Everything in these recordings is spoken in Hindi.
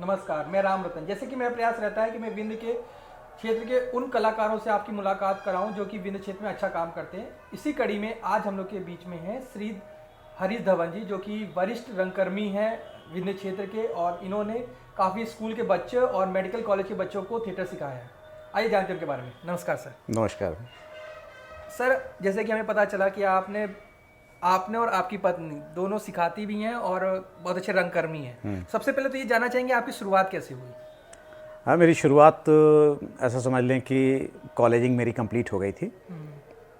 नमस्कार, मैं राम रतन। जैसे कि मेरा प्रयास रहता है कि मैं विंध्य के क्षेत्र के उन कलाकारों से आपकी मुलाकात कराऊं जो कि विंध्य क्षेत्र में अच्छा काम करते हैं। इसी कड़ी में आज हम लोग के बीच में हैं श्री हरीश धवन जी, जो कि वरिष्ठ रंगकर्मी हैं विंध्य क्षेत्र के, और इन्होंने काफ़ी स्कूल के बच्चे और मेडिकल कॉलेज के बच्चों को थिएटर सिखाया है। आइए जानते हैं उनके बारे में। नमस्कार सर। नमस्कार। सर, जैसे कि हमें पता चला कि आपने आपने और आपकी पत्नी दोनों सिखाती भी हैं और बहुत अच्छे रंगकर्मी हैं। सबसे पहले तो ये जानना चाहेंगे आपकी शुरुआत कैसे हुई? हाँ, मेरी शुरुआत ऐसा समझ लें कि कॉलेजिंग मेरी कंप्लीट हो गई थी,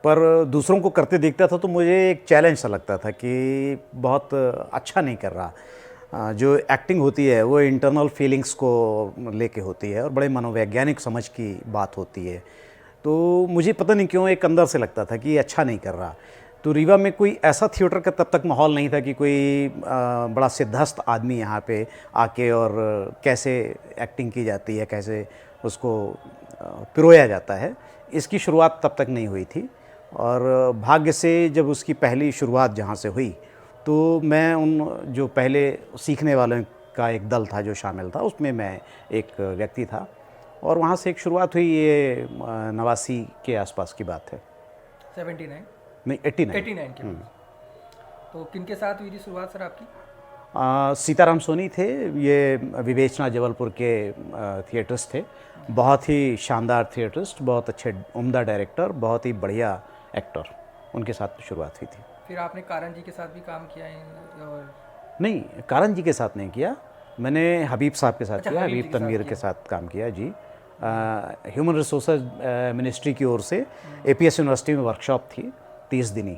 पर दूसरों को करते देखता था तो मुझे एक चैलेंज सा लगता था कि बहुत अच्छा नहीं कर रहा। जो एक्टिंग होती है वो इंटरनल फीलिंग्स को लेके होती है और बड़े मनोवैज्ञानिक समझ की बात होती है। तो मुझे पता नहीं क्यों एक अंदर से लगता था कि ये अच्छा नहीं कर रहा। तो रीवा में कोई ऐसा थिएटर का तब तक माहौल नहीं था कि कोई बड़ा सिद्धस्त आदमी यहाँ पे आके और कैसे एक्टिंग की जाती है, कैसे उसको पिरोया जाता है, इसकी शुरुआत तब तक नहीं हुई थी। और भाग्य से जब उसकी पहली शुरुआत जहाँ से हुई तो मैं उन जो पहले सीखने वालों का एक दल था जो शामिल था, उसमें मैं एक व्यक्ति था और वहाँ से एक शुरुआत हुई। ये 89 के आसपास की बात है। 79? नहीं, 89। 89 के बाद। तो किन के साथ हुई थी शुरुआत सर आपकी? सीताराम सोनी थे, ये विवेचना जबलपुर के थिएटर्स थे। बहुत ही शानदार थिएटरिस्ट, बहुत अच्छे उम्दा डायरेक्टर, बहुत ही बढ़िया एक्टर। उनके साथ शुरुआत हुई थी। फिर आपने कारन जी के साथ भी काम किया है? और नहीं, कारन जी के साथ नहीं किया, मैंने हबीब साहब के साथ अच्छा, किया, हबीब जी हबीब के साथ तनवीर किया। के साथ काम किया जी। ह्यूमन रिसोर्सेज मिनिस्ट्री की ओर से एपीएस यूनिवर्सिटी में वर्कशॉप थी 30 दिनी।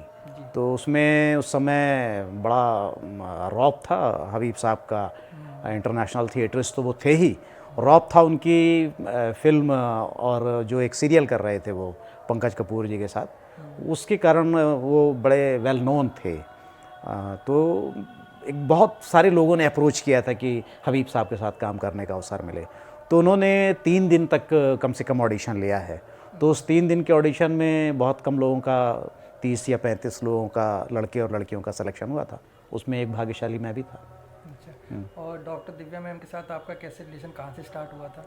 तो उसमें उस समय बड़ा रौब था हबीब साहब का। इंटरनेशनल थिएटरिस्ट तो वो थे ही, रौब था उनकी फिल्म और जो एक सीरियल कर रहे थे वो पंकज कपूर जी के साथ, उसके कारण वो बड़े वेल नोन थे। तो एक बहुत सारे लोगों ने अप्रोच किया था कि हबीब साहब के साथ काम करने का अवसर मिले। तो उन्होंने 3 दिन तक कम से कम ऑडिशन लिया है। तो उस 3 दिन के ऑडिशन में बहुत कम लोगों का, 30 या 35 लोगों का, लड़के और लड़कियों का सिलेक्शन हुआ था। उसमें एक भाग्यशाली मैं भी था। अच्छा, और डॉक्टर दिव्या मैम के साथ आपका कैसे रिलेशन, कहाँ से स्टार्ट हुआ था?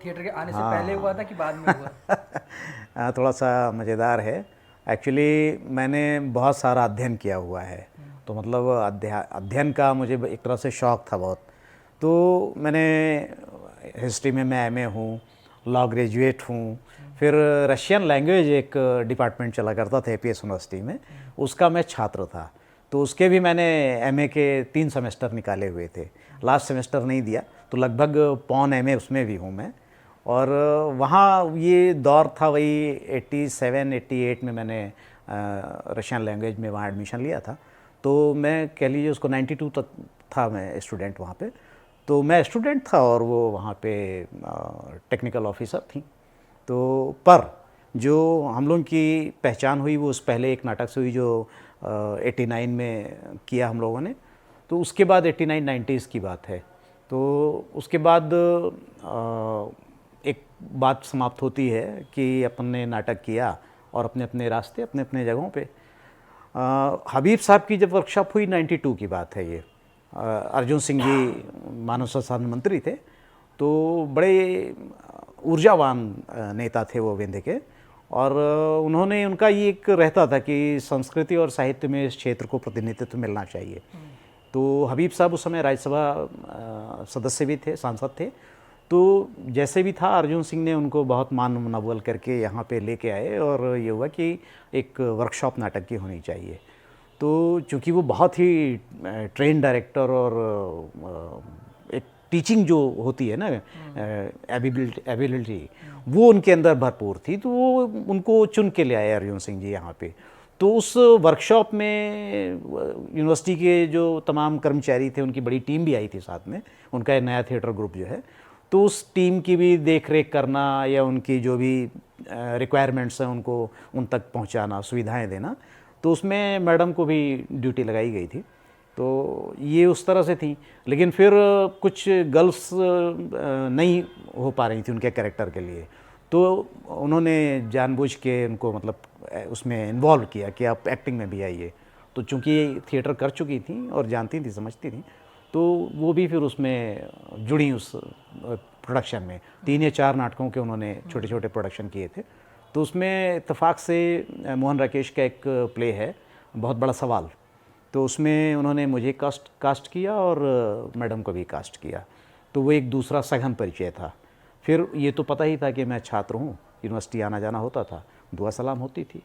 थिएटर के आने से हाँ, पहले हुआ था कि बाद में हुआ? थोड़ा सा मज़ेदार है। एक्चुअली मैंने बहुत सारा अध्ययन किया हुआ है, तो मतलब अध्ययन का मुझे एक तरह से शौक़ था बहुत। तो मैंने हिस्ट्री में मैं एमए हूँ, लॉ ग्रेजुएट हूँ। फिर रशियन लैंग्वेज एक डिपार्टमेंट चला करता था एपीएस यूनिवर्सिटी में, उसका मैं छात्र था। तो उसके भी मैंने एमए के 3 सेमेस्टर निकाले हुए थे। लास्ट सेमेस्टर नहीं दिया, तो लगभग पौन एमए उसमें भी हूँ मैं। और वहाँ ये दौर था वही 87-88 में मैंने रशियन लैंग्वेज में वहाँ एडमिशन लिया था। तो मैं कह लीजिए उसको 92 तक था मैं स्टूडेंट वहाँ पे। तो मैं स्टूडेंट था और वो वहाँ पे टेक्निकल ऑफिसर थी। तो पर जो हम लोगों की पहचान हुई वो उस पहले एक नाटक से हुई जो 89 में किया हम लोगों ने। तो उसके बाद 89-90s की बात है। तो उसके बाद एक बात समाप्त होती है कि अपन ने नाटक किया और अपने अपने रास्ते, अपने अपने जगहों पे। हबीब साहब की जब वर्कशॉप हुई 92 की बात है ये। अर्जुन सिंह जी मानव संसाधन मंत्री थे, तो बड़े ऊर्जावान नेता थे वो विंध्य के। और उन्होंने, उनका ये एक रहता था कि संस्कृति और साहित्य में इस क्षेत्र को प्रतिनिधित्व मिलना चाहिए। तो हबीब साहब उस समय राज्यसभा सदस्य भी थे, सांसद थे। तो जैसे भी था अर्जुन सिंह ने उनको बहुत मान मुनव्वल करके यहाँ पे लेके आए और ये हुआ कि एक वर्कशॉप नाटक की होनी चाहिए। तो चूँकि वो बहुत ही ट्रेन डायरेक्टर और एक टीचिंग जो होती है ना, एबिलिटी, वो उनके अंदर भरपूर थी। तो वो उनको चुन के ले आए अर्जुन सिंह जी यहाँ पे। तो उस वर्कशॉप में यूनिवर्सिटी के जो तमाम कर्मचारी थे उनकी बड़ी टीम भी आई थी साथ में, उनका एक नया थिएटर ग्रुप जो है। तो उस टीम की भी देख रेख करना या उनकी जो भी रिक्वायरमेंट्स हैं उनको उन तक पहुंचाना, सुविधाएं देना, तो उसमें मैडम को भी ड्यूटी लगाई गई थी। तो ये उस तरह से थी। लेकिन फिर कुछ गर्ल्स नहीं हो पा रही थी उनके कैरेक्टर के लिए, तो उन्होंने जानबूझ के उनको मतलब उसमें इन्वॉल्व किया कि आप एक्टिंग में भी आइए। तो चूँकि थिएटर कर चुकी थी और जानती थी, समझती थी, तो वो भी फिर उसमें जुड़ी उस प्रोडक्शन में। 3 या 4 नाटकों के उन्होंने छोटे छोटे प्रोडक्शन किए थे। तो उसमें इत्तेफाक से मोहन राकेश का एक प्ले है बहुत बड़ा सवाल, तो उसमें उन्होंने मुझे कास्ट किया और मैडम को भी कास्ट किया। तो वो एक दूसरा सघन परिचय था। फिर ये तो पता ही था कि मैं छात्र हूँ, यूनिवर्सिटी आना जाना होता था, दुआ सलाम होती थी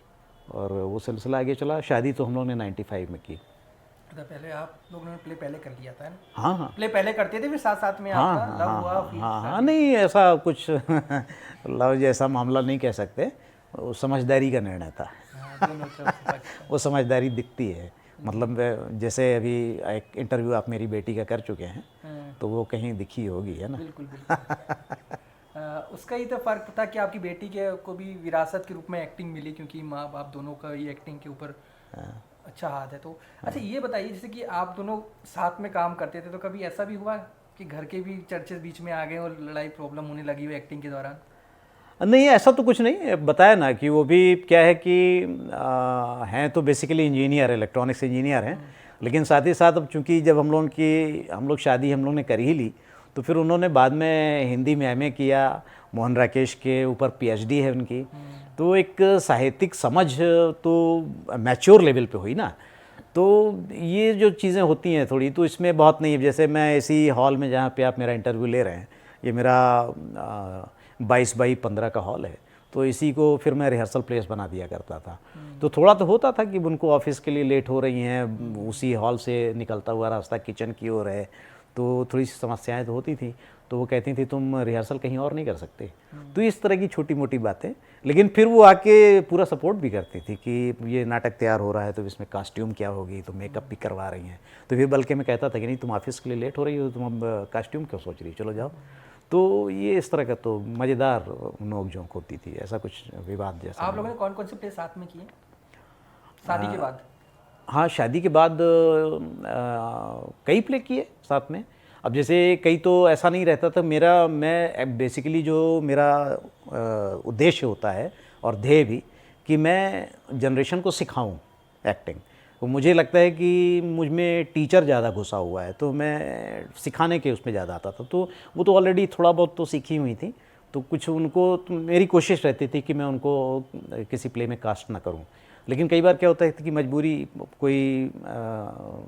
और वो सिलसिला आगे चला। शादी तो हम लोगों ने 95 में की। पहले आप लोगों ने प्ले पहले कर लिया था ना? हाँ हाँ, प्ले पहले करते थे, फिर साथ साथ में हाँ आपका लव हाँ हुआ, हाँ फिर हाँ हाँ, शादी? नहीं ऐसा कुछ लव जैसा मामला नहीं कह सकते, वो समझदारी का निर्णय था। हाँ, दोनों तरफ से पक्ष। वो समझदारी दिखती है, मतलब जैसे अभी एक इंटरव्यू आप मेरी बेटी का कर चुके हैं, तो वो कहीं दिखी होगी, है ना? बिल्कुल बिल्कुल। उसका ही तो फर्क था कि आपकी बेटी के को भी विरासत के रूप में एक्टिंग मिली, क्योंकि माँ बाप दोनों का ही एक्टिंग के ऊपर अच्छा हाथ है। तो अच्छा ये बताइए, जैसे कि आप दोनों साथ में काम करते थे, तो कभी ऐसा भी हुआ कि घर के भी चर्चे बीच में आ गए और लड़ाई प्रॉब्लम होने लगी हो एक्टिंग के दौरान? नहीं, ऐसा तो कुछ नहीं। बताया ना कि वो भी क्या है कि हैं तो बेसिकली इंजीनियर, इलेक्ट्रॉनिक्स इंजीनियर हैं, लेकिन साथ ही साथ अब चूंकि जब हम लोग शादी हम लोग ने कर ही ली, तो फिर उन्होंने बाद में हिंदी में एमए किया। मोहन राकेश के ऊपर पीएचडी है उनकी। तो एक साहित्यिक समझ तो मैच्योर लेवल पे हुई ना। तो ये जो चीज़ें होती हैं थोड़ी, तो इसमें बहुत नहीं है। जैसे मैं इसी हॉल में जहाँ पे आप मेरा इंटरव्यू ले रहे हैं, ये मेरा 22x15 का हॉल है, तो इसी को फिर मैं रिहर्सल प्लेस बना दिया करता था। तो थोड़ा तो होता था कि उनको ऑफिस के लिए लेट हो रही हैं, उसी हॉल से निकलता हुआ रास्ता किचन की ओर है, तो थोड़ी सी समस्याएं तो होती थी। तो वो कहती थी तुम रिहर्सल कहीं और नहीं कर सकते। तो इस तरह की छोटी मोटी बातें, लेकिन फिर वो आके पूरा सपोर्ट भी करती थी कि ये नाटक तैयार हो रहा है तो इसमें कॉस्ट्यूम क्या होगी, तो मेकअप भी करवा रही हैं। तो फिर बल्कि मैं कहता था कि नहीं, तुम ऑफिस के लिए लेट हो रही हो, तुम अब कॉस्ट्यूम क्यों सोच रही हो, चलो जाओ। तो ये इस तरह का तो मज़ेदार नोक झोंक होती थी, ऐसा कुछ विवाद जैसा। आप लोगों ने कौन कौन से प्ले साथ में किए शादी के बाद? हाँ, शादी के बाद कई प्ले किए साथ में। अब जैसे कई तो ऐसा नहीं रहता था। मैं बेसिकली जो मेरा उद्देश्य होता है और ध्येय भी, कि मैं जनरेशन को सिखाऊं एक्टिंग। तो मुझे लगता है कि मुझ में टीचर ज़्यादा घुसा हुआ है, तो मैं सिखाने के उसमें ज़्यादा आता था। तो वो तो ऑलरेडी थोड़ा बहुत तो सीखी हुई थी, तो कुछ उनको तो मेरी कोशिश रहती थी कि मैं उनको किसी प्ले में कास्ट ना करूं। लेकिन कई बार क्या होता है कि मजबूरी, कोई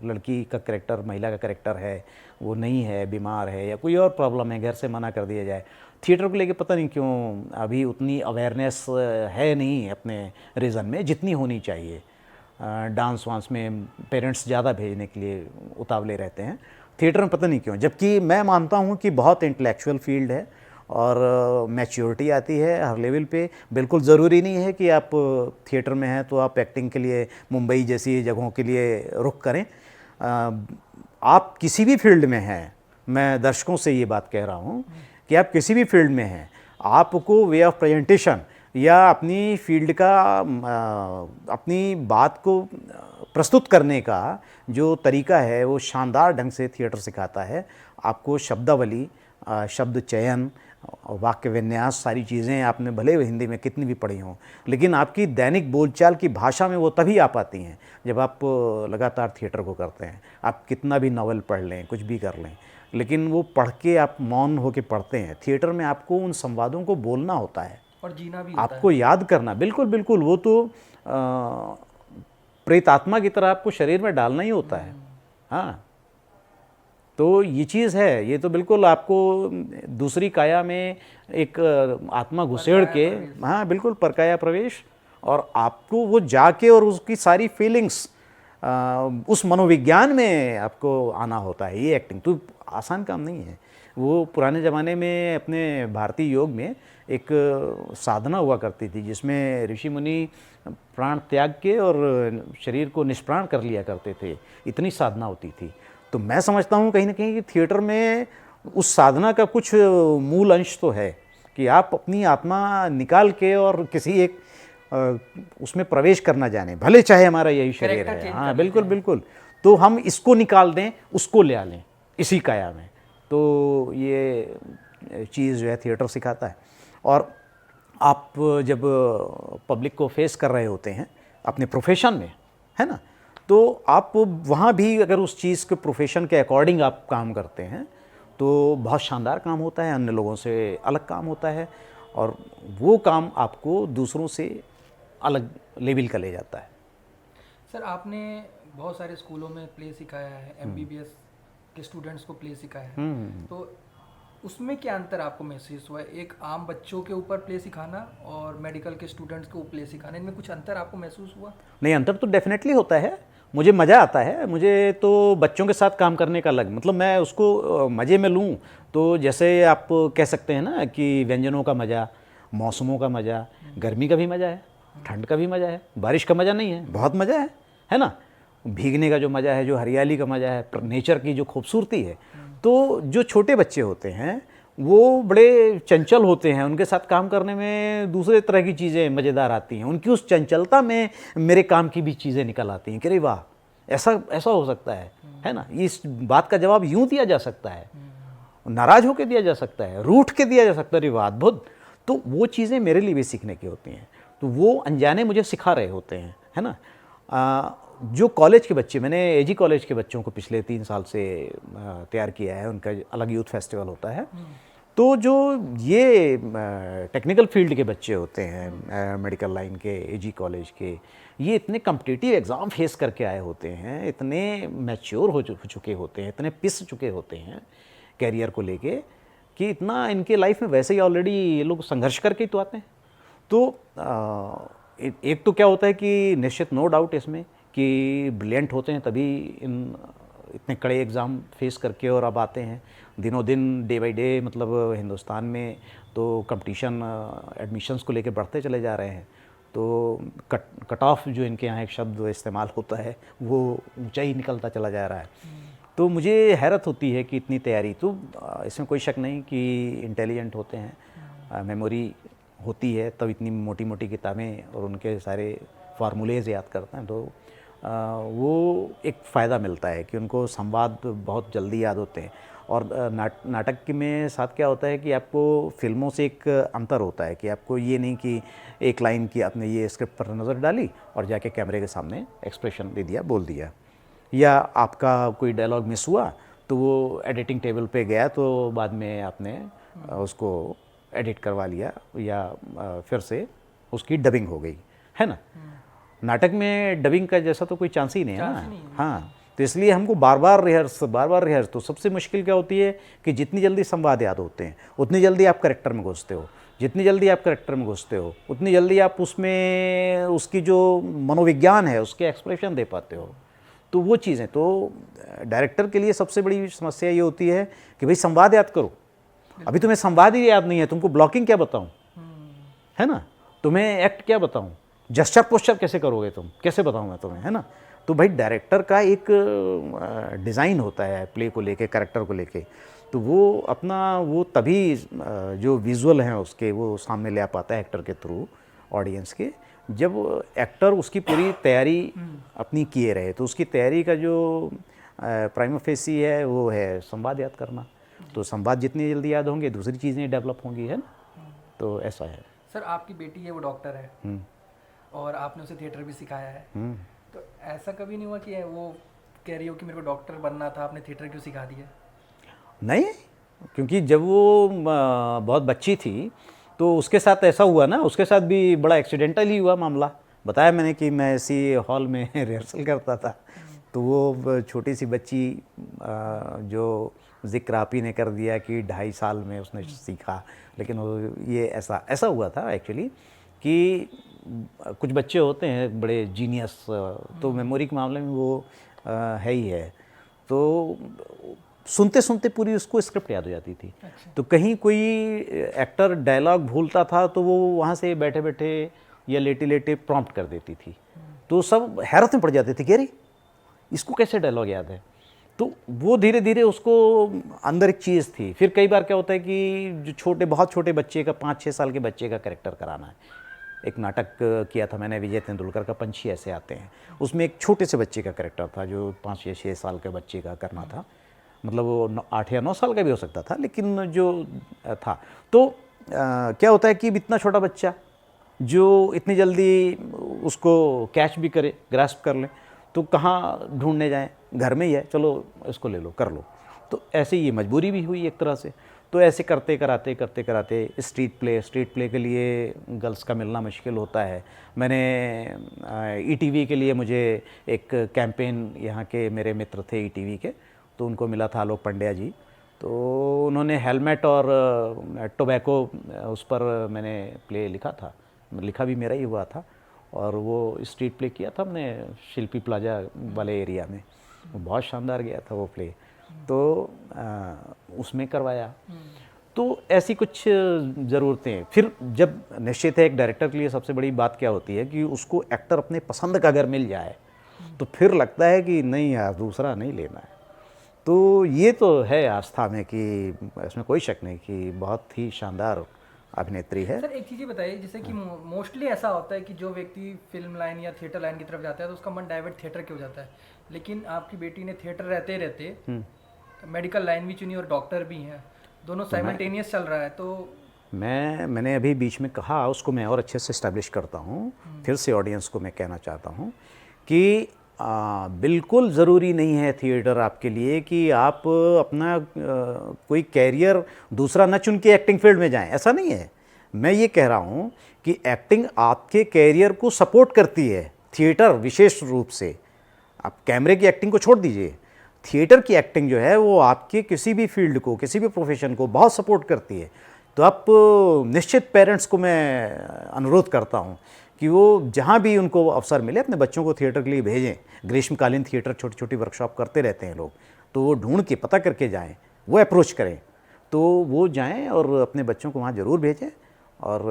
लड़की का कैरेक्टर, महिला का कैरेक्टर है, वो नहीं है, बीमार है, या कोई और प्रॉब्लम है, घर से मना कर दिया जाए। थिएटर को लेके पता नहीं क्यों अभी उतनी अवेयरनेस है नहीं अपने रीजन में जितनी होनी चाहिए। डांस वांस में पेरेंट्स ज़्यादा भेजने के लिए उतावले रहते हैं, थिएटर में पता नहीं क्यों। जबकि मैं मानता हूँ कि बहुत इंटेलेक्चुअल फील्ड है और मैच्योरिटी आती है हर लेवल पे। बिल्कुल ज़रूरी नहीं है कि आप थिएटर में हैं तो आप एक्टिंग के लिए मुंबई जैसी जगहों के लिए रुख करें। आप किसी भी फील्ड में हैं, मैं दर्शकों से ये बात कह रहा हूँ कि आप किसी भी फील्ड में हैं, आपको वे ऑफ प्रेजेंटेशन या अपनी फील्ड का अपनी बात को प्रस्तुत करने का जो तरीका है वो शानदार ढंग से थिएटर सिखाता है। आपको शब्दावली, शब्द चयन, वाक्य विन्यास, सारी चीज़ें आपने भले हिंदी में कितनी भी पढ़ी हों, लेकिन आपकी दैनिक बोलचाल की भाषा में वो तभी आ पाती हैं जब आप लगातार थिएटर को करते हैं। आप कितना भी नावल पढ़ लें, कुछ भी कर लें, लेकिन वो पढ़ के आप मौन होकर पढ़ते हैं। थिएटर में आपको उन संवादों को बोलना होता है और जीना भी होता आपको याद करना। बिल्कुल बिल्कुल, वो तो प्रेतात्मा की तरह आपको शरीर में डालना ही होता है। हाँ, तो ये चीज़ है, ये तो बिल्कुल आपको दूसरी काया में एक आत्मा घुसेड़ के, हाँ बिल्कुल परकाया प्रवेश, और आपको वो जाके और उसकी सारी फीलिंग्स, उस मनोविज्ञान में आपको आना होता है। ये एक्टिंग तो आसान काम नहीं है। वो पुराने ज़माने में अपने भारतीय योग में एक साधना हुआ करती थी जिसमें ऋषि मुनि प्राण त्याग के और शरीर को निष्प्राण कर लिया करते थे, इतनी साधना होती थी। तो मैं समझता हूँ कहीं ना कहीं कि थिएटर में उस साधना का कुछ मूल अंश तो है कि आप अपनी आत्मा निकाल के और किसी एक उसमें प्रवेश करना जाने, भले चाहे हमारा यही शरीर है। हाँ बिल्कुल बिल्कुल, तो हम इसको निकाल दें, उसको ले आ लें इसी काया में। तो ये चीज़ जो है थिएटर सिखाता है। और आप जब पब्लिक को फेस कर रहे होते हैं अपने प्रोफेशन में, है ना, तो आप वहाँ भी अगर उस चीज़ के प्रोफेशन के अकॉर्डिंग आप काम करते हैं तो बहुत शानदार काम होता है, अन्य लोगों से अलग काम होता है, और वो काम आपको दूसरों से अलग लेवल का ले जाता है। सर आपने बहुत सारे स्कूलों में प्ले सिखाया है, एमबीबीएस के स्टूडेंट्स को प्ले सिखाया है, तो उसमें क्या अंतर आपको महसूस हुआ है? एक आम बच्चों के ऊपर प्ले सिखाना और मेडिकल के स्टूडेंट्स को प्ले सिखाना, इनमें कुछ अंतर आपको महसूस हुआ? नहीं, अंतर तो डेफिनेटली होता है। मुझे मज़ा आता है, मुझे तो बच्चों के साथ काम करने का अलग, मतलब मैं उसको मज़े में लूँ। तो जैसे आप कह सकते हैं ना कि व्यंजनों का मज़ा, मौसमों का मज़ा, गर्मी का भी मज़ा है, ठंड का भी मज़ा है, बारिश का मज़ा नहीं है, बहुत मज़ा है ना। भीगने का जो मज़ा है, जो हरियाली का मज़ा है, नेचर की जो खूबसूरती है। तो जो छोटे बच्चे होते हैं वो बड़े चंचल होते हैं, उनके साथ काम करने में दूसरे तरह की चीज़ें मज़ेदार आती हैं। उनकी उस चंचलता में मेरे काम की भी चीज़ें निकल आती हैं कि अरे वाह, ऐसा ऐसा हो सकता है ना। इस बात का जवाब यूँ दिया जा सकता है, नाराज़ होकर दिया जा सकता है, रूठ के दिया जा सकता है, अरे वाह अद्भुत। तो वो चीज़ें मेरे लिए भी सीखने की होती हैं, तो वो अनजाने मुझे सिखा रहे होते हैं, है ना। जो कॉलेज के बच्चे, मैंने एजी कॉलेज के बच्चों को पिछले 3 साल से तैयार किया है, उनका अलग यूथ फेस्टिवल होता है। तो जो ये टेक्निकल फील्ड के बच्चे होते हैं, मेडिकल लाइन के, एजी कॉलेज के, ये इतने कम्पिटिटिव एग्ज़ाम फेस करके आए होते हैं, इतने मैच्योर हो चुके होते हैं, इतने पिस चुके होते हैं कैरियर को लेके, कि इतना इनके लाइफ में वैसे ही ऑलरेडी ये लोग संघर्ष करके ही तो आते हैं। तो एक तो क्या होता है कि निश्चित नो डाउट इसमें कि ब्रिलियंट होते हैं तभी इन इतने कड़े एग्ज़ाम फेस करके और अब आते हैं। दिनों दिन, डे बाई डे, मतलब हिंदुस्तान में तो कंपटीशन एडमिशन्स को लेकर बढ़ते चले जा रहे हैं। तो कट ऑफ जो इनके यहाँ एक शब्द इस्तेमाल होता है वो ऊंचा ही निकलता चला जा रहा है। तो मुझे हैरत होती है कि इतनी तैयारी, तो इसमें कोई शक नहीं कि इंटेलिजेंट होते हैं, मेमोरी होती है, तब इतनी मोटी मोटी किताबें और उनके सारे फार्मूलेज याद करते हैं। तो वो एक फ़ायदा मिलता है कि उनको संवाद बहुत जल्दी याद होते हैं। और नाटक में साथ क्या होता है कि आपको फिल्मों से एक अंतर होता है कि आपको ये नहीं कि एक लाइन की आपने ये स्क्रिप्ट पर नज़र डाली और जाके कैमरे के सामने एक्सप्रेशन दे दिया, बोल दिया, या आपका कोई डायलॉग मिस हुआ तो वो एडिटिंग टेबल पे गया तो बाद में आपने उसको एडिट करवा लिया या फिर से उसकी डबिंग हो गई, है ना। नाटक में डबिंग का जैसा तो कोई चांस ही नहीं है ना। हाँ, तो इसलिए हमको बार बार रिहर्स। तो सबसे मुश्किल क्या होती है कि जितनी जल्दी संवाद याद होते हैं उतनी जल्दी आप करेक्टर में घुसते हो, जितनी जल्दी आप करेक्टर में घुसते हो उतनी जल्दी आप उसमें उसकी जो मनोविज्ञान है उसके एक्सप्रेशन दे पाते हो। तो वो चीज़ें, तो डायरेक्टर के लिए सबसे बड़ी समस्या ये होती है कि भाई संवाद याद करो। अभी तुम्हें संवाद ही याद नहीं है, तुमको ब्लॉकिंग क्या बताऊँ, है ना, तुम्हें एक्ट क्या बताऊँ, जेस्चर पोस्चर कैसे करोगे तुम, कैसे बताऊँ मैं तुम्हें, है ना। तो भाई डायरेक्टर का एक डिज़ाइन होता है प्ले को लेके, कैरेक्टर को लेके, तो वो अपना वो तभी जो विजुअल हैं उसके वो सामने ले आ पाता है एक्टर के थ्रू ऑडियंस के, जब एक्टर उसकी पूरी तैयारी अपनी किए रहे। तो उसकी तैयारी का जो प्राइमा फेसी है वो है संवाद याद करना। तो संवाद जितनी जल्दी याद होंगे दूसरी चीज़ें डेवलप होंगी, है ना। तो ऐसा है। सर आपकी बेटी है वो डॉक्टर है और आपने उसे थिएटर भी सिखाया है, तो ऐसा कभी नहीं हुआ कि वो कह रही हो कि मेरे को डॉक्टर बनना था, आपने थिएटर क्यों सिखा दिया? नहीं, क्योंकि जब वो बहुत बच्ची थी तो उसके साथ ऐसा हुआ ना, उसके साथ भी बड़ा एक्सीडेंटल ही हुआ मामला। बताया मैंने कि मैं इसी हॉल में रिहर्सल करता था, तो वो छोटी सी बच्ची जो जिक्र आप ही ने कर दिया कि 2.5 साल में उसने सीखा, लेकिन वो ये ऐसा हुआ था एक्चुअली कि कुछ बच्चे होते हैं बड़े जीनियस, तो मेमोरी के मामले में वो है ही है। तो सुनते सुनते पूरी उसको स्क्रिप्ट याद हो जाती थी। अच्छा। तो कहीं कोई एक्टर डायलॉग भूलता था तो वो वहाँ से बैठे बैठे या लेटे लेटे प्रॉम्प्ट कर देती थी, तो सब हैरत में पड़ जाते थे कि अरे इसको कैसे डायलॉग याद है। तो वो धीरे धीरे उसको अंदर एक चीज़ थी। फिर कई बार क्या होता है कि जो बहुत छोटे बच्चे का, 5-6 साल के बच्चे का कैरेक्टर कराना है। एक नाटक किया था मैंने विजय तेंदुलकर का, पंछी ऐसे आते हैं, उसमें एक छोटे से बच्चे का कैरेक्टर था जो 5 या 6 साल के बच्चे का करना था, मतलब वो 8 या 9 साल का भी हो सकता था, लेकिन जो था तो क्या होता है कि इतना छोटा बच्चा जो इतनी जल्दी उसको कैच भी करे, ग्रास्प कर ले, तो कहाँ ढूंढने जाएं, घर में ही है, चलो इसको ले लो, कर लो। तो ऐसे ये मजबूरी भी हुई एक तरह से। तो ऐसे करते कराते स्ट्रीट प्ले के लिए गर्ल्स का मिलना मुश्किल होता है। मैंने ईटीवी के लिए मुझे एक कैंपेन, यहाँ के मेरे मित्र थे ईटीवी के, तो उनको मिला था आलोक पंड्या जी, तो उन्होंने हेलमेट और टोबैको उस पर मैंने प्ले लिखा था, लिखा भी मेरा ही हुआ था, और वो स्ट्रीट प्ले किया था हमने शिल्पी प्लाजा वाले एरिया में। वो बहुत शानदार गया था वो प्ले, तो उसमें करवाया। तो ऐसी कुछ ज़रूरतें, फिर जब निश्चित है एक डायरेक्टर के लिए सबसे बड़ी बात क्या होती है कि उसको एक्टर अपने पसंद का अगर मिल जाए तो फिर लगता है कि नहीं यार दूसरा नहीं लेना है। तो ये तो है आस्था में कि इसमें कोई शक नहीं कि बहुत ही शानदार अभिनेत्री है। सर एक चीज़ बताइए, जैसे कि मोस्टली ऐसा होता है कि जो व्यक्ति फिल्म लाइन या थिएटर लाइन की तरफ जाता है तो उसका मन डाइवर्ट थिएटर के हो जाता है, लेकिन आपकी बेटी ने थिएटर रहते रहते मेडिकल लाइन भी चुनी और डॉक्टर भी हैं, दोनों साइमल्टेनियस चल रहा है। तो मैंने अभी बीच में कहा, उसको मैं और अच्छे से इस्टेब्लिश करता हूँ, फिर से ऑडियंस को मैं कहना चाहता हूँ कि बिल्कुल ज़रूरी नहीं है थिएटर आपके लिए कि आप अपना कोई कैरियर दूसरा न चुन के एक्टिंग फील्ड में जाएं, ऐसा नहीं है। मैं ये कह रहा हूँ कि एक्टिंग आपके कैरियर को सपोर्ट करती है, थिएटर विशेष रूप से। आप कैमरे की एक्टिंग को छोड़ दीजिए, थिएटर की एक्टिंग जो है वो आपके किसी भी फील्ड को, किसी भी प्रोफेशन को बहुत सपोर्ट करती है। तो आप निश्चित पेरेंट्स को मैं अनुरोध करता हूँ कि वो जहाँ भी उनको अवसर मिले अपने बच्चों को थिएटर के लिए भेजें। ग्रीष्मकालीन थिएटर छोटी छोटी वर्कशॉप करते रहते हैं लोग, तो वो ढूंढ के पता करके जाएं, वो अप्रोच करें, तो वो जाएं और अपने बच्चों को वहाँ ज़रूर भेजें। और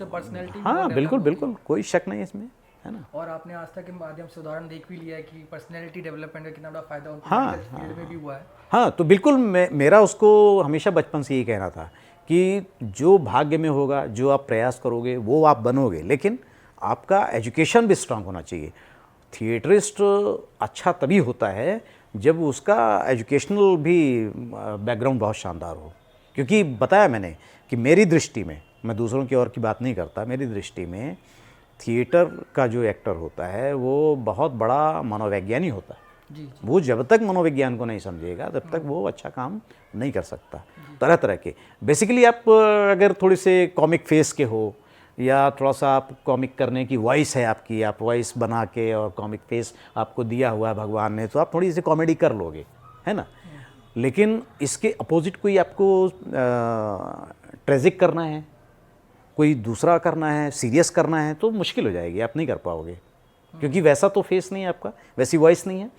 पर्सनैलिटी, हाँ बिल्कुल बिल्कुल, कोई शक नहीं इसमें, है ना। और आपने आस्था के माध्यम से उदाहरण देख भी लिया है कि पर्सनैलिटी डेवलपमेंट का कितना बड़ा फायदा उनको हाँ, फील्ड में भी हुआ है। हाँ, तो बिल्कुल मेरा उसको हमेशा बचपन से यही कहना था कि जो भाग्य में होगा, जो आप प्रयास करोगे वो आप बनोगे, लेकिन आपका एजुकेशन भी स्ट्रांग होना चाहिए। थिएटरिस्ट अच्छा तभी होता है जब उसका एजुकेशनल भी बैकग्राउंड बहुत शानदार हो। क्योंकि बताया मैंने कि मेरी दृष्टि में, मैं दूसरों की और की बात नहीं करता, मेरी दृष्टि में थिएटर का जो एक्टर होता है वो बहुत बड़ा मनोवैज्ञानिक होता है। जी। वो जब तक मनोविज्ञान को नहीं समझेगा तब तक वो अच्छा काम नहीं कर सकता। तरह तरह के, बेसिकली आप अगर थोड़े से कॉमिक फेस के हो या थोड़ा सा आप कॉमिक करने की वॉइस है आपकी, आप वॉइस बना के और कॉमिक फेस आपको दिया हुआ है भगवान ने, तो आप थोड़ी सी कॉमेडी कर लोगे, है ना। लेकिन इसके अपोजिट कोई आपको ट्रेजिक करना है, कोई दूसरा करना है, सीरियस करना है, तो मुश्किल हो जाएगी, आप नहीं कर पाओगे, क्योंकि वैसा तो फेस नहीं है आपका, वैसी वॉइस नहीं है।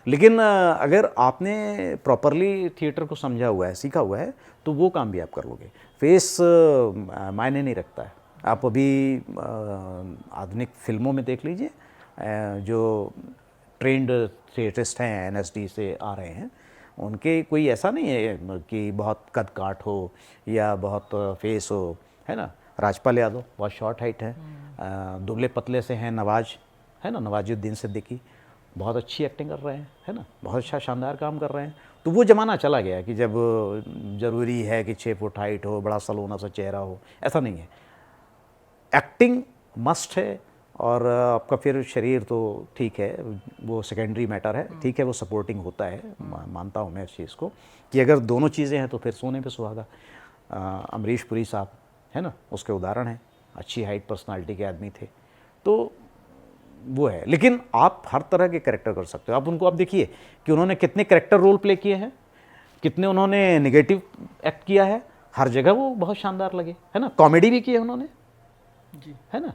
लेकिन अगर आपने प्रॉपरली थिएटर को समझा हुआ है, सीखा हुआ है, तो वो काम भी आप कर लोगे। फेस मायने नहीं रखता है। आप अभी आधुनिक फिल्मों में देख लीजिए, जो ट्रेंड थिएटरिस्ट हैं एनएसडी से आ रहे हैं, उनके कोई ऐसा नहीं है कि बहुत कद काठ हो या बहुत फेस हो, है ना। राजपाल यादव बहुत शॉर्ट हाइट है, दुबले पतले से हैं नवाज, है ना, नवाजुद्दीन सिद्दीकी बहुत अच्छी एक्टिंग कर रहे हैं, है ना, बहुत अच्छा शानदार काम कर रहे हैं। तो वो ज़माना चला गया कि जब ज़रूरी है कि 6 फुट हाइट हो, बड़ा सलोना सा चेहरा हो, ऐसा नहीं है। एक्टिंग मस्ट है, और आपका फिर शरीर तो ठीक है, वो सेकेंडरी मैटर है, ठीक है, वो सपोर्टिंग होता है, मानता हूँ मैं इस चीज़ को कि अगर दोनों चीज़ें हैं तो फिर सोने पे सुहागा। अमरीश पुरी साहब, है ना, उसके उदाहरण हैं, अच्छी हाइट पर्सनालिटी के आदमी थे, तो वो है। लेकिन आप हर तरह के कैरेक्टर कर सकते हो। आप उनको, आप देखिए कि उन्होंने कितने कैरेक्टर रोल प्ले किए हैं, कितने उन्होंने नेगेटिव एक्ट किया है, हर जगह वो बहुत शानदार लगे, है ना। कॉमेडी भी की है उन्होंने जी, है ना।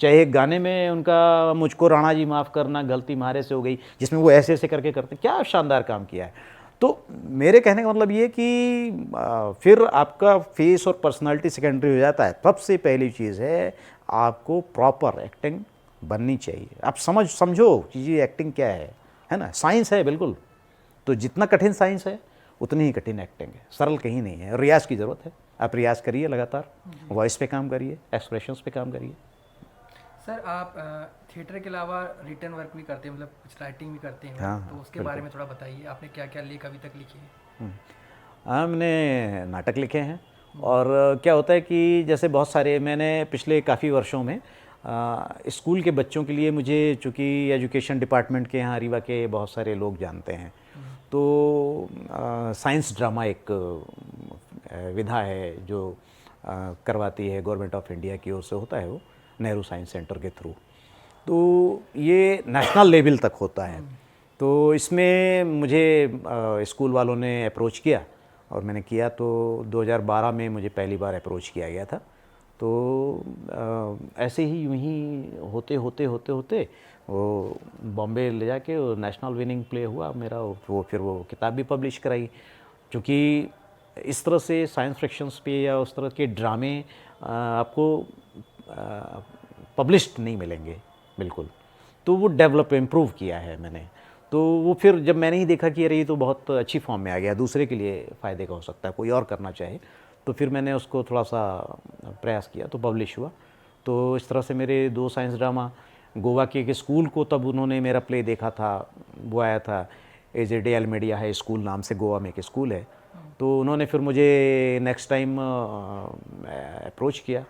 चाहे एक गाने में उनका मुझको राणा जी माफ़ करना गलती मारे से हो गई, जिसमें वो ऐसे ऐसे करके करते, क्या शानदार काम किया है। तो मेरे कहने का मतलब ये कि फिर आपका फेस और पर्सनालिटी सेकेंडरी हो जाता है। सबसे पहली चीज़ है आपको प्रॉपर एक्टिंग बननी चाहिए। आप समझो कि ये एक्टिंग क्या है ना। साइंस है बिल्कुल, तो जितना कठिन साइंस है उतनी ही कठिन एक्टिंग है, सरल कहीं नहीं है। रियाज की ज़रूरत है, आप रियाज करिए लगातार, वॉइस पे काम करिए, एक्सप्रेशंस पे काम करिए। सर आप थिएटर के अलावा रिटर्न वर्क भी करते हैं, मतलब कुछ राइटिंग भी करते हैं। हाँ, तो उसके बारे में थोड़ा बताइए, आपने क्या क्या लेख अभी तक लिखे हैं? हमने नाटक लिखे हैं, और क्या होता है कि जैसे बहुत सारे, मैंने पिछले काफ़ी वर्षों में स्कूल के बच्चों के लिए मुझे, चूँकि एजुकेशन डिपार्टमेंट के यहाँ रीवा के बहुत सारे लोग जानते हैं, तो साइंस ड्रामा एक विधा है जो करवाती है गवर्नमेंट ऑफ इंडिया की ओर से, होता है वो नेहरू साइंस सेंटर के थ्रू। तो ये नेशनल लेवल तक होता है। तो इसमें मुझे स्कूल वालों ने अप्रोच किया और मैंने किया। तो 2012 में मुझे पहली बार अप्रोच किया गया था। तो ऐसे ही यूं ही होते होते होते होते वो बॉम्बे ले जाके वो नेशनल विनिंग प्ले हुआ मेरा। वो फिर वो किताब भी पब्लिश कराई, क्योंकि इस तरह से साइंस फिक्शंस पे या उस तरह के ड्रामे आपको पब्लिश्ड नहीं मिलेंगे बिल्कुल। तो वो डेवलप इम्प्रूव किया है मैंने। तो वो फिर जब मैंने ही देखा कि अरे ये तो बहुत अच्छी फॉर्म में आ गया, दूसरे के लिए फ़ायदे का हो सकता है, कोई और करना चाहे, तो फिर मैंने उसको थोड़ा सा प्रयास किया तो पब्लिश हुआ। तो इस तरह से मेरे 2 साइंस ड्रामा, गोवा के एक स्कूल को तब उन्होंने मेरा प्ले देखा था, वो आया था एजेडे एलमेडिया हाई स्कूल नाम से, गोवा में एक स्कूल है। तो उन्होंने फिर मुझे नेक्स्ट टाइम अप्रोच किया।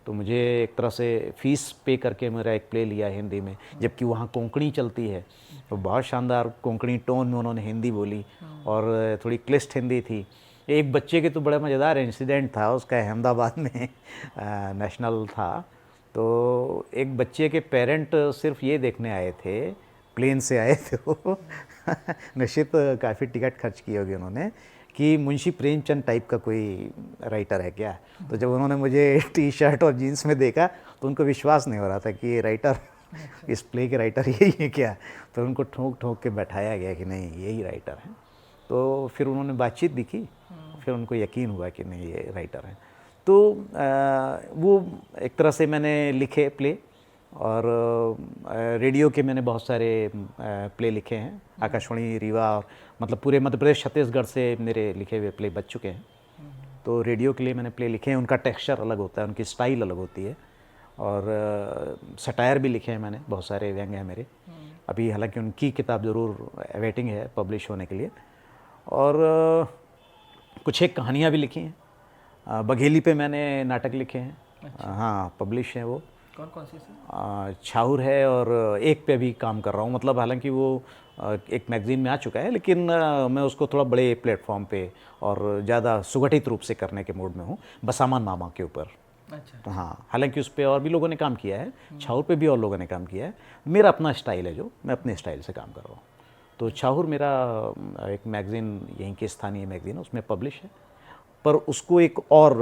तो मुझे एक तरह से फ़ीस पे करके मेरा एक प्ले लिया हिंदी में, जबकि वहाँ कोंकणी चलती है। तो बहुत शानदार कोंकणी टोन में उन्होंने हिंदी बोली और थोड़ी क्लिष्ट हिंदी थी। एक बच्चे के तो बड़ा मज़ेदार इंसिडेंट था, उसका अहमदाबाद में नेशनल था। तो एक बच्चे के पेरेंट सिर्फ ये देखने आए थे, प्लेन से आए थे वो निश्चित काफ़ी टिकट खर्च की होगी उन्होंने, कि मुंशी प्रेमचंद टाइप का कोई राइटर है क्या। तो जब उन्होंने मुझे टी शर्ट और जीन्स में देखा तो उनको विश्वास नहीं हो रहा था कि ये राइटर, इस प्ले के राइटर यही है क्या। तो उनको ठोक ठोक के बैठाया गया कि नहीं यही राइटर हैं। तो फिर उन्होंने बातचीत दिखी, फिर उनको यकीन हुआ कि नहीं ये राइटर हैं। तो वो एक तरह से मैंने लिखे प्ले, और रेडियो के मैंने बहुत सारे प्ले लिखे हैं, आकाशवाणी रीवा और मतलब पूरे मध्य प्रदेश छत्तीसगढ़ से मेरे लिखे हुए प्ले बच चुके हैं। तो रेडियो के लिए मैंने प्ले लिखे हैं, उनका टेक्सचर अलग होता है, उनकी स्टाइल अलग होती है। और सटायर भी लिखे हैं मैंने, बहुत सारे व्यंग्य हैं मेरे अभी, हालांकि उनकी किताब ज़रूर अवेटिंग है पब्लिश होने के लिए। और कुछ एक कहानियाँ भी लिखी हैं। बघेली पे मैंने नाटक लिखे हैं। अच्छा। हाँ, पब्लिश हैं वो। कौन कौन सी सर? छाउर है और एक पे भी काम कर रहा हूँ, मतलब हालांकि वो एक मैगज़ीन में आ चुका है, लेकिन मैं उसको थोड़ा बड़े प्लेटफॉर्म पे और ज़्यादा सुगठित रूप से करने के मूड में हूँ, बसामान मामा के ऊपर। अच्छा। तो हाँ, हालांकि उस पर और भी लोगों ने काम किया है, छाउर पे भी और लोगों ने काम किया है। मेरा अपना स्टाइल है जो मैं अपने स्टाइल से काम कर रहा हूँ। तो छाउर मेरा एक मैगज़ीन यहीं के स्थानीय मैगज़ीन है, उसमें पब्लिश है, पर उसको एक और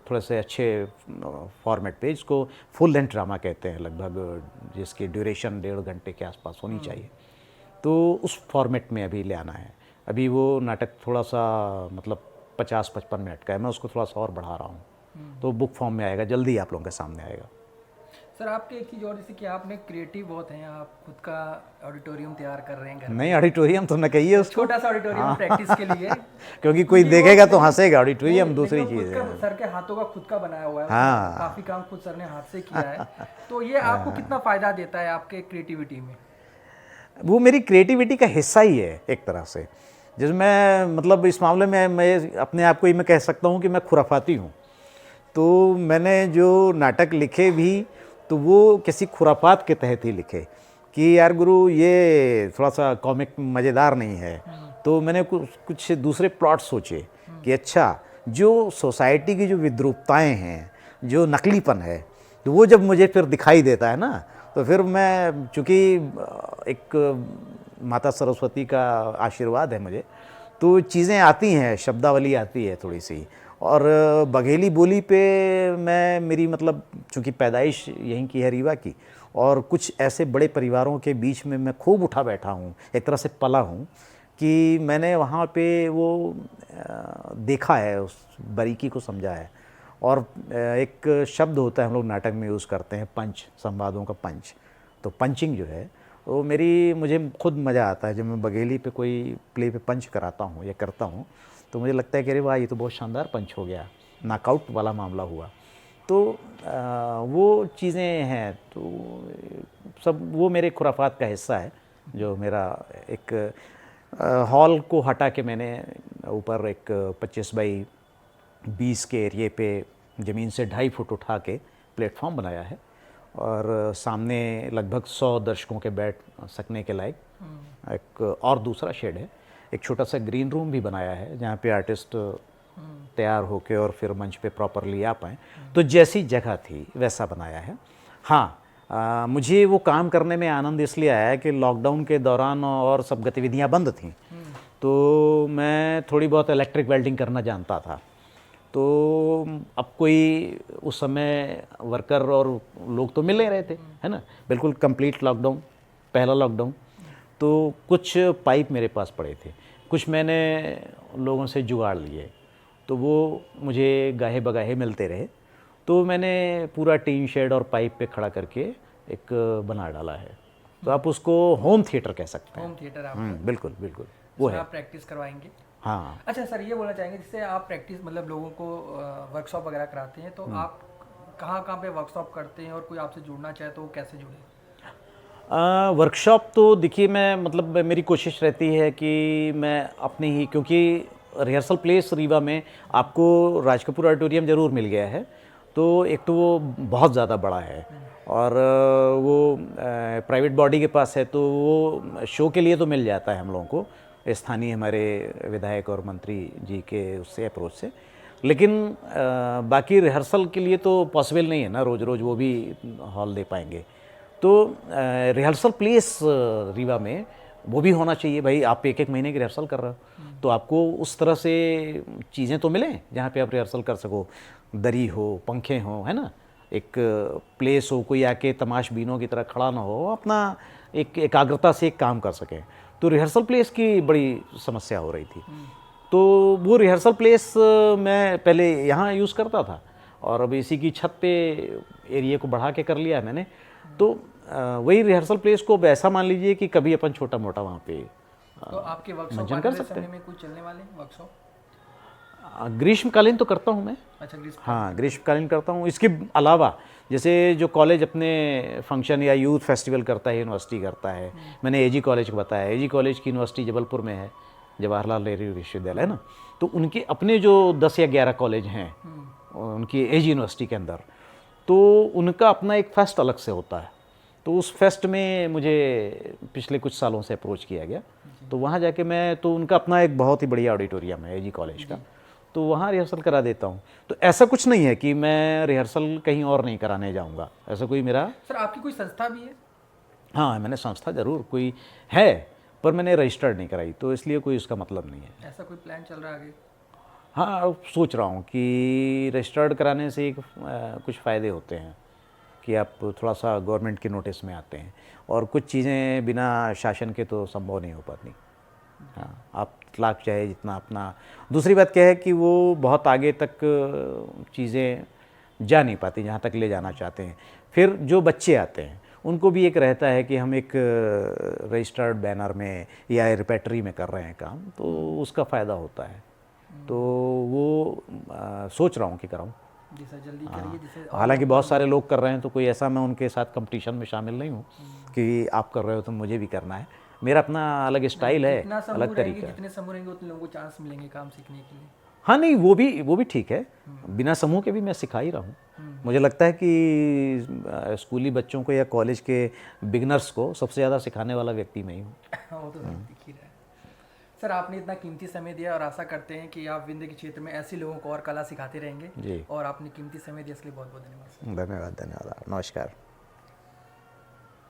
थोड़े से अच्छे फॉर्मेट पे, इसको फुल लेंथ ड्रामा कहते हैं लगभग, जिसकी ड्यूरेशन 1.5 घंटे के आसपास होनी चाहिए। तो उस फॉर्मेट में अभी ले आना है। अभी वो नाटक थोड़ा सा मतलब 50-55 मिनट का है, मैं उसको थोड़ा सा और बढ़ा रहा हूँ। तो बुक फॉर्म में आएगा, जल्दी आप लोगों के सामने आएगा। सर आपके एक चीज़ और, जैसे कि आपने क्रिएटिव बहुत हैं, आप खुद का ऑडिटोरियम तैयार कर रहे हैं घर में। नहीं, ऑडिटोरियम तो न कहिए उसको, छोटा सा ऑडिटोरियम प्रैक्टिस के लिए क्योंकि कोई देखेगा तो हंसेगा। ऑडिटोरियम दूसरी चीज़ है। सर के हाथों का खुद का बनाया हुआ है। हाँ, काफ़ी काम खुद सर ने हाथ से किया है। तो ये आपको कितना फ़ायदा देता है आपके क्रिएटिविटी में? वो मेरी क्रिएटिविटी का हिस्सा ही है एक तरह से। जैसे मैं मतलब इस मामले में मैं अपने आप को ही मैं कह सकता हूँ कि मैं खुराफाती हूँ। तो मैंने जो नाटक लिखे भी तो वो किसी खुराफात के तहत ही लिखे कि यार गुरु ये थोड़ा सा कॉमिक मज़ेदार नहीं है। तो मैंने कुछ दूसरे प्लॉट सोचे कि अच्छा, जो सोसाइटी की जो विद्रूपताएँ हैं, जो नकलीपन है, तो वो जब मुझे फिर दिखाई देता है ना, तो फिर मैं, चूँकि एक माता सरस्वती का आशीर्वाद है मुझे, तो चीज़ें आती हैं, शब्दावली आती है थोड़ी सी। और बघेली बोली पे मैं, मेरी मतलब चूँकि पैदाइश यहीं की है रीवा की, और कुछ ऐसे बड़े परिवारों के बीच में मैं खूब उठा बैठा हूँ, एक तरह से पला हूँ, कि मैंने वहाँ पे वो देखा है, उस बारीकी को समझा है। और एक शब्द होता है हम लोग नाटक में यूज़ करते हैं, पंच, संवादों का पंच। तो पंचिंग जो है वो मुझे खुद मज़ा आता है जब मैं बघेली पे कोई प्ले पे पंच कराता हूँ या करता हूँ, तो मुझे लगता है कि अरे वाह, ये तो बहुत शानदार पंच हो गया, नॉकआउट वाला मामला हुआ। तो वो चीज़ें हैं, तो सब वो मेरे खुराफात का हिस्सा है। जो मेरा एक हॉल को हटा के मैंने ऊपर एक 25 बाई 20 के एरिए पे ज़मीन से 2.5 फुट उठा के प्लेटफॉर्म बनाया है, और सामने लगभग 100 दर्शकों के बैठ सकने के लायक एक और दूसरा शेड है। एक छोटा सा ग्रीन रूम भी बनाया है जहाँ पे आर्टिस्ट तैयार होके और फिर मंच पे प्रॉपरली आ पाएँ। तो जैसी जगह थी वैसा बनाया है। हाँ, मुझे वो काम करने में आनंद इसलिए आया कि लॉकडाउन के दौरान और सब गतिविधियाँ बंद थीं, तो मैं थोड़ी बहुत इलेक्ट्रिक वेल्डिंग करना जानता था। तो अब कोई उस समय वर्कर और लोग तो मिल नहीं रहे थे, है ना, बिल्कुल कंप्लीट लॉकडाउन, पहला लॉकडाउन। तो कुछ पाइप मेरे पास पड़े थे, कुछ मैंने लोगों से जुगाड़ लिए, तो वो मुझे गाहे बगाहे मिलते रहे। तो मैंने पूरा टीन शेड और पाइप पे खड़ा करके एक बना डाला है। तो आप उसको होम थिएटर कह सकते हैं। होम थिएटर आप बिल्कुल बिल्कुल वो है। आप प्रैक्टिस करवाएंगे। हाँ। अच्छा सर, ये बोलना चाहेंगे जैसे आप प्रैक्टिस मतलब लोगों को वर्कशॉप वगैरह कराते हैं, तो आप कहाँ कहाँ पे वर्कशॉप करते हैं और कोई आपसे जुड़ना चाहे तो वो कैसे जुड़े? वर्कशॉप तो देखिए, मैं मतलब मेरी कोशिश रहती है कि मैं अपने ही, क्योंकि रिहर्सल प्लेस रीवा में आपको राज कपूर ऑडिटोरियम ज़रूर मिल गया है, तो एक तो वो बहुत ज़्यादा बड़ा है और वो प्राइवेट बॉडी के पास है, तो वो शो के लिए तो मिल जाता है हम लोगों को, स्थानीय हमारे विधायक और मंत्री जी के उससे अप्रोच से। लेकिन बाकी रिहर्सल के लिए तो पॉसिबल नहीं है ना, रोज़ रोज़ वो भी हॉल दे पाएंगे। तो रिहर्सल प्लेस रीवा में वो भी होना चाहिए भाई। आप एक एक महीने की रिहर्सल कर रहे हो तो आपको उस तरह से चीज़ें तो मिलें जहाँ पे आप रिहर्सल कर सको, दरी हो, पंखे हो, है ना, एक प्लेस हो, कोई आके तमाशबीनों की तरह खड़ा ना हो, अपना एक एकाग्रता से एक काम कर सके। तो रिहर्सल प्लेस की बड़ी समस्या हो रही थी। तो वो रिहर्सल प्लेस मैं पहले यहाँ यूज़ करता था और अब इसी की छत पे एरिया को बढ़ा के कर लिया है मैंने। तो वही रिहर्सल प्लेस को ऐसा मान लीजिए कि कभी अपन छोटा मोटा वहाँ पे तो आपके वर्कशॉप कर आने सकते समय हैं। में कुछ चलने वाले वर्कशॉप? ग्रीष्मकालीन तो करता हूँ मैं। अच्छा, हाँ, ग्रीष्मकालीन करता हूँ। इसके अलावा जैसे जो कॉलेज अपने फंक्शन या यूथ फेस्टिवल करता है, यूनिवर्सिटी करता है, मैंने एजी कॉलेज को बताया, एजी कॉलेज की यूनिवर्सिटी जबलपुर में है, जवाहरलाल नेहरू विश्वविद्यालय है ना, तो उनके अपने जो 10 या 11 कॉलेज हैं उनकी एजी यूनिवर्सिटी के अंदर, तो उनका अपना एक फेस्ट अलग से होता है। तो उस फेस्ट में मुझे पिछले कुछ सालों से अप्रोच किया गया, तो वहाँ जाके मैं, तो उनका अपना एक बहुत ही बढ़िया ऑडिटोरियम है एजी कॉलेज का, तो वहाँ रिहर्सल करा देता हूँ। तो ऐसा कुछ नहीं है कि मैं रिहर्सल कहीं और नहीं कराने जाऊँगा, ऐसा कोई मेरा। सर आपकी कोई संस्था भी है? हाँ, मैंने संस्था ज़रूर कोई है, पर मैंने रजिस्टर्ड नहीं कराई, तो इसलिए कोई उसका मतलब नहीं है। ऐसा कोई प्लान चल रहा है आगे? हाँ, अब सोच रहा हूँ कि रजिस्टर्ड कराने से एक कुछ फ़ायदे होते हैं कि आप थोड़ा सा गवर्नमेंट के नोटिस में आते हैं, और कुछ चीज़ें बिना शासन के तो संभव नहीं हो पाती। हाँ, आप लाख चाहे जितना अपना। दूसरी बात क्या है कि वो बहुत आगे तक चीज़ें जा नहीं पाती जहाँ तक ले जाना चाहते हैं। फिर जो बच्चे आते हैं उनको भी एक रहता है कि हम एक रजिस्टर्ड बैनर में या रिपेटरी में कर रहे हैं काम, तो उसका फ़ायदा होता है। तो वो सोच रहा हूँ कि कराऊँ। जी सर, जल्दी करिए। जैसे हालांकि बहुत सारे लोग कर रहे हैं, तो कोई ऐसा मैं उनके साथ कंपटीशन में शामिल नहीं हूँ कि आप कर रहे हो तो मुझे भी करना है। मेरा अपना अलग स्टाइल है, अलग तरीका है। जितने समूह रहेंगे उतने लोगों को चांस मिलेंगे काम सीखने के लिए। हाँ, नहीं, वो भी ठीक है। बिना समूह के भी मैं सिखा ही रहा हूँ। मुझे लगता है कि स्कूली बच्चों को या कॉलेज के बिगनर्स को सबसे ज़्यादा सिखाने वाला व्यक्ति मैं ही हूँ। वो तो दिख ही रहा है। सर आपने इतना कीमती समय दिया और आशा करते हैं कि आप विंध्य के क्षेत्र में ऐसे लोगों को और कला सिखाते रहेंगे जी। और आपने कीमती समय दिया इसलिए बहुत बहुत धन्यवाद। धन्यवाद, धन्यवाद, नमस्कार।